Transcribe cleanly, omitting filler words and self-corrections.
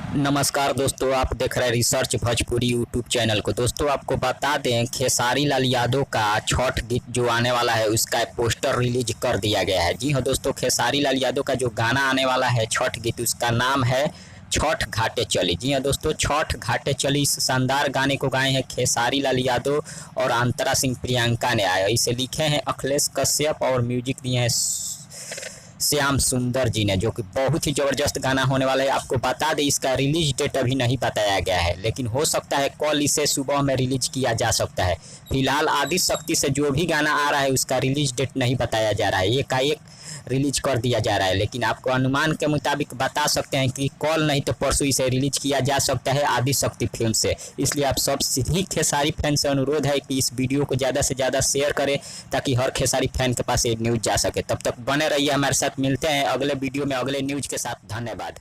नमस्कार दोस्तों, आप देख रहे हैं रिसर्च भोजपुरी यूट्यूब चैनल को। दोस्तों आपको बता दें, खेसारी लाल यादव का छठ गीत जो आने वाला है उसका पोस्टर रिलीज कर दिया गया है। जी हाँ दोस्तों, खेसारी लाल यादव का जो गाना आने वाला है छठ गीत, उसका नाम है छठ घाटे चली। जी हाँ दोस्तों, छठ घाटे चली इस शानदार गाने को गाए हैं खेसारी लाल यादव और अंतरा सिंह प्रियंका ने आया। इसे लिखे हैं अखिलेश कश्यप और म्यूजिक दिए हैं श्याम सुंदर जी ने, जो कि बहुत ही ज़बरदस्त गाना होने वाला है। आपको बता दें, इसका रिलीज डेट अभी नहीं बताया गया है, लेकिन हो सकता है कल इसे सुबह में रिलीज किया जा सकता है। फिलहाल आदि शक्ति से जो भी गाना आ रहा है उसका रिलीज डेट नहीं बताया जा रहा है, एकाएक रिलीज कर दिया जा रहा है। लेकिन आपको अनुमान के मुताबिक बता सकते हैं कि कल नहीं तो परसों इसे रिलीज किया जा सकता है आदि शक्ति फिल्म से। इसलिए आप सब सभी खेसारी फैन से अनुरोध है कि इस वीडियो को ज़्यादा से ज़्यादा शेयर करें, ताकि हर खेसारी फैन के पास ये न्यूज़ जा सके। तब तक बने रहिए हमारे साथ, मिलते हैं अगले वीडियो में अगले न्यूज़ के साथ। धन्यवाद।